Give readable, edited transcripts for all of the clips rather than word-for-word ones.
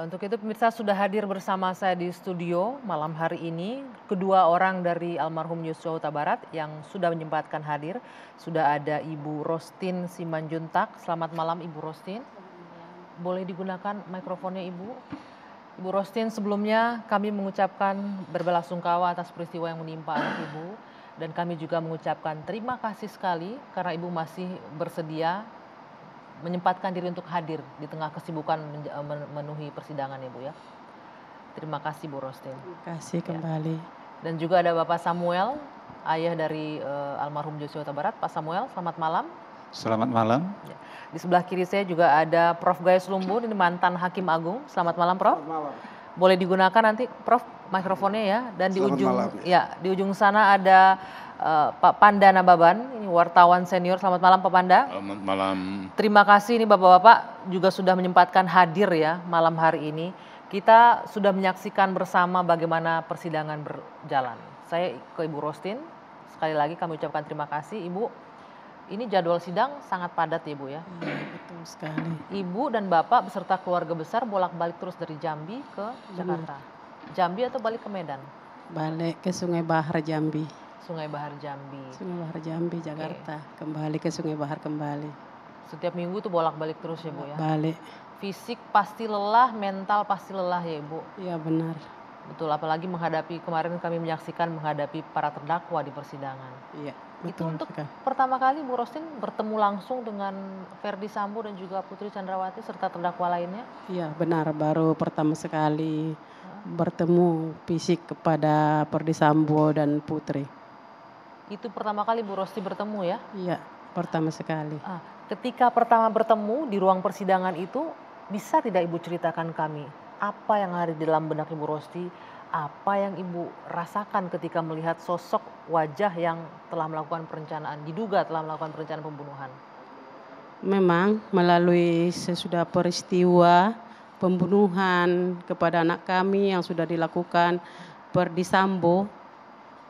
Ya, untuk itu pemirsa sudah hadir bersama saya di studio malam hari ini kedua orang dari almarhum Yosua Huta Barat yang sudah menyempatkan hadir. Sudah ada Ibu Rostin Simanjuntak. Selamat malam Ibu Rostin. Boleh digunakan mikrofonnya Ibu. Ibu Rostin, sebelumnya kami mengucapkan berbelasungkawa atas peristiwa yang menimpa anak Ibu. Dan kami juga mengucapkan terima kasih sekali karena Ibu masih bersedia menyempatkan diri untuk hadir di tengah kesibukan memenuhi persidangan ya Bu ya. Terima kasih Bu Rostin. Terima kasih kembali. Dan juga ada Bapak Samuel, ayah dari almarhum Yosua Huta Barat. Pak Samuel, selamat malam. Selamat malam. Ya. Di sebelah kiri saya juga ada Prof. Gayus Lumbun, ini mantan Hakim Agung. Selamat malam Prof. Selamat malam. Boleh digunakan nanti Prof mikrofonnya ya. Dan di ujung malam, di ujung sana ada Pak Panda Nababan, ini wartawan senior. Selamat malam Pak Panda. Selamat malam. Terima kasih ini Bapak-Bapak juga sudah menyempatkan hadir ya malam hari ini. Kita sudah menyaksikan bersama bagaimana persidangan berjalan. Saya ke Ibu Rostin, sekali lagi kami ucapkan terima kasih Ibu. Ini jadwal sidang sangat padat ya Bu ya. Betul sekali. Ibu dan Bapak beserta keluarga besar bolak-balik terus dari Jambi ke Jakarta. Jambi atau balik ke Medan? Balik ke Sungai Bahar Jambi. Sungai Bahar Jambi. Sungai Bahar Jambi, Jakarta. Kembali ke Sungai Bahar kembali. Setiap minggu tuh bolak-balik terus ya Bu ya? Balik. Fisik pasti lelah, mental pasti lelah ya Ibu? Iya benar. Betul, apalagi menghadapi, kemarin kami menyaksikan menghadapi para terdakwa di persidangan. Iya, Itu betul untuk sekali. pertama kali Bu Rostin bertemu langsung dengan Ferdi Sambo dan juga Putri Chandrawati serta terdakwa lainnya? Iya benar, baru pertama sekali bertemu fisik kepada Ferdi Sambo dan Putri. Itu pertama kali Bu Rosti bertemu ya? Iya, pertama sekali. Ketika pertama bertemu di ruang persidangan itu, bisa tidak Ibu ceritakan kami apa yang ada di dalam benak Ibu Rosti, apa yang Ibu rasakan ketika melihat sosok wajah yang telah melakukan perencanaan, diduga telah melakukan perencanaan pembunuhan? Memang melalui sesudah peristiwa pembunuhan kepada anak kami yang sudah dilakukan Ferdi Sambo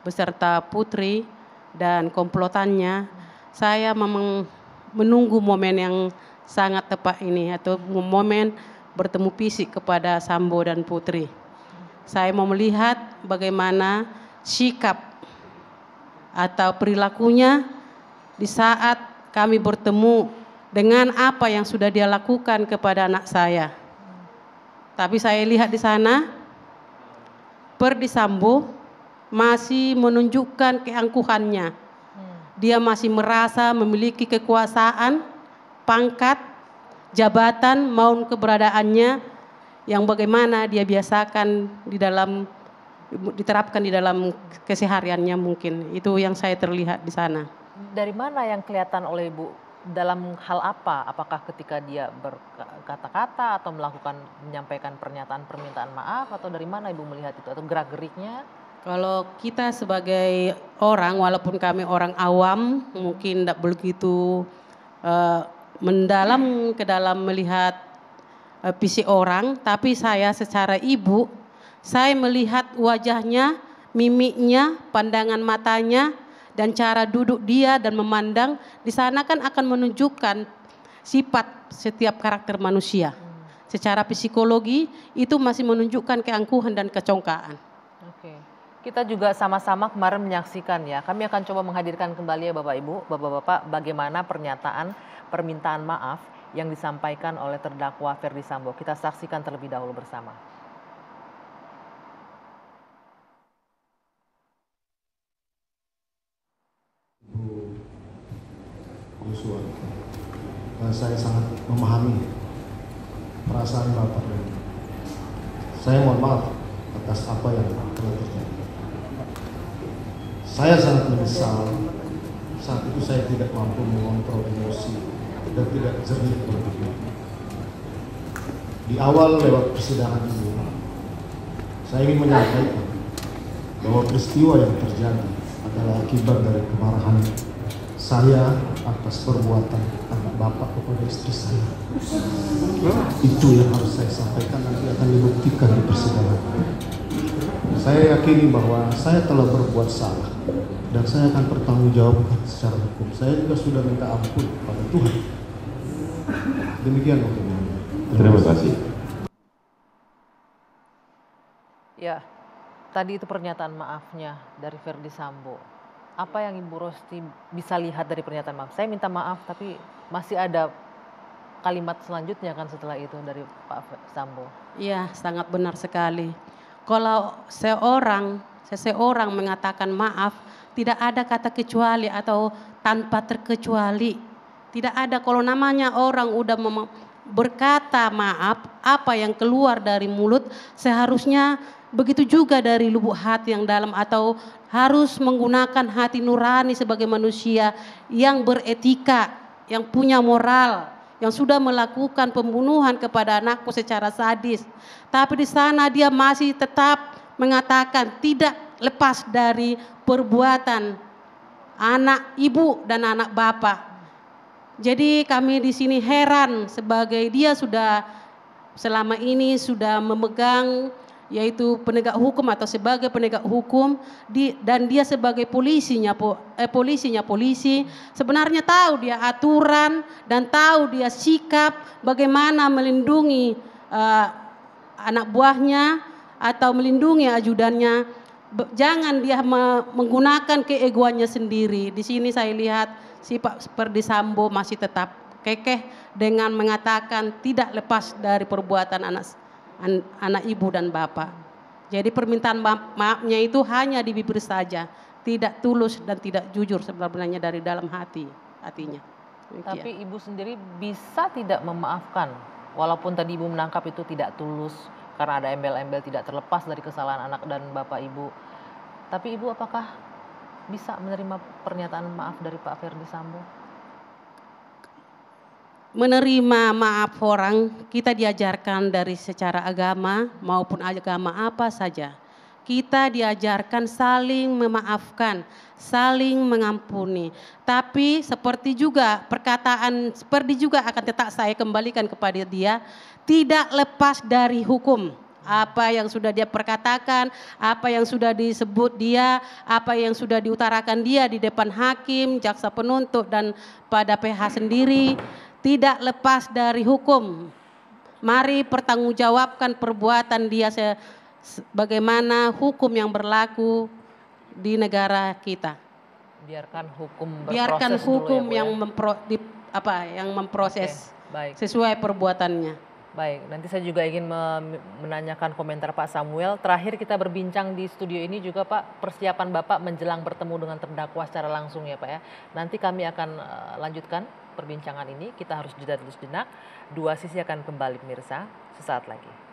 beserta Putri dan komplotannya, saya memang menunggu momen yang sangat tepat ini, atau momen bertemu fisik kepada Sambo dan Putri. Saya mau melihat bagaimana sikap atau perilakunya di saat kami bertemu dengan apa yang sudah dia lakukan kepada anak saya. Tapi saya lihat di sana Ferdi Sambo masih menunjukkan keangkuhannya. Dia masih merasa memiliki kekuasaan, pangkat, jabatan maupun keberadaannya yang bagaimana dia biasakan diterapkan di dalam kesehariannya mungkin. Itu yang saya terlihat di sana. Dari mana yang kelihatan oleh Ibu? Dalam hal apa? Apakah ketika dia berkata-kata atau menyampaikan pernyataan permintaan maaf, atau dari mana Ibu melihat itu, atau gerak-geriknya? Kalau kita sebagai orang, walaupun kami orang awam, mungkin tidak begitu mendalam ke dalam melihat fisik orang, tapi saya secara ibu, saya melihat wajahnya, mimiknya, pandangan matanya, dan cara duduk dia dan memandang. Di sana kan akan menunjukkan sifat setiap karakter manusia. Secara psikologi itu masih menunjukkan keangkuhan dan kecongkaan. Oke. Kita juga sama-sama kemarin menyaksikan ya. Kami akan coba menghadirkan kembali ya Bapak Ibu, Bapak-bapak, bagaimana pernyataan permintaan maaf yang disampaikan oleh terdakwa Ferdi Sambo. Kita saksikan terlebih dahulu bersama. Bu Yosua, saya sangat memahami perasaan Bapak dan saya mohon maaf atas apa yang telah terjadi. Saya sangat menyesal saat itu saya tidak mampu mengontrol emosi dan tidak jernih berpikir. Di awal lewat persidangan ini, saya ingin menyampaikan bahwa peristiwa yang terjadi adalah akibat dari kemarahan saya atas perbuatan anak bapak kepada istri saya. Itu yang harus saya sampaikan, nanti akan dibuktikan di persidangan. Saya yakini bahwa saya telah berbuat salah dan saya akan bertanggungjawabkan secara hukum. Saya juga sudah minta ampun kepada Tuhan. Demikian mungkin. Terima kasih. Ya, tadi itu pernyataan maafnya dari Verdi Sambo. Apa yang Ibu Rosti bisa lihat dari pernyataan maaf? Saya minta maaf, tapi masih ada kalimat selanjutnya kan setelah itu dari Pak Sambo. Iya, sangat benar sekali. Kalau seseorang mengatakan maaf, tidak ada kata kecuali atau tanpa terkecuali. Tidak ada, kalau namanya orang udah berkata maaf, apa yang keluar dari mulut seharusnya begitu juga dari lubuk hati yang dalam, atau harus menggunakan hati nurani sebagai manusia yang beretika, yang punya moral, yang sudah melakukan pembunuhan kepada anakku secara sadis. Tapi di sana dia masih tetap mengatakan tidak lepas dari perbuatan anak ibu dan anak bapak. Jadi kami di sini heran, sebagai dia sudah selama ini sudah memegang yaitu penegak hukum atau sebagai penegak hukum, dan dia sebagai polisi sebenarnya tahu dia aturan dan tahu dia sikap bagaimana melindungi anak buahnya atau melindungi ajudannya. Jangan dia menggunakan keegoannya sendiri. Di sini saya lihat si Pak Verdi Sambo masih tetap kekeh dengan mengatakan tidak lepas dari perbuatan anak ibu dan bapak. Jadi permintaan maafnya itu hanya di bibir saja, tidak tulus dan tidak jujur sebenarnya dari dalam hatinya. Tapi Ibu sendiri bisa tidak memaafkan, walaupun tadi Ibu menangkap itu tidak tulus karena ada embel-embel tidak terlepas dari kesalahan anak dan bapak Ibu. Tapi Ibu apakah bisa menerima pernyataan maaf dari Pak Verdi Sambo? Menerima maaf orang, kita diajarkan dari secara agama maupun agama apa saja. Kita diajarkan saling memaafkan, saling mengampuni. Tapi seperti juga akan tetap saya kembalikan kepada dia, tidak lepas dari hukum. Apa yang sudah dia perkatakan, apa yang sudah disebut dia, apa yang sudah diutarakan dia di depan hakim, jaksa penuntut dan pada PH sendiri, tidak lepas dari hukum. Mari pertanggungjawabkan perbuatan dia bagaimana hukum yang berlaku di negara kita. Biarkan hukum berproses. Biarkan hukum dulu ya, Bu, yang memproses baik. sesuai perbuatannya. Baik, nanti saya juga ingin menanyakan komentar Pak Samuel. Terakhir kita berbincang di studio ini juga Pak, persiapan Bapak menjelang bertemu dengan terdakwa secara langsung ya Pak ya. Nanti kami akan lanjutkan perbincangan ini, kita harus jeda dulu sejenak. Dua sisi akan kembali pemirsa sesaat lagi.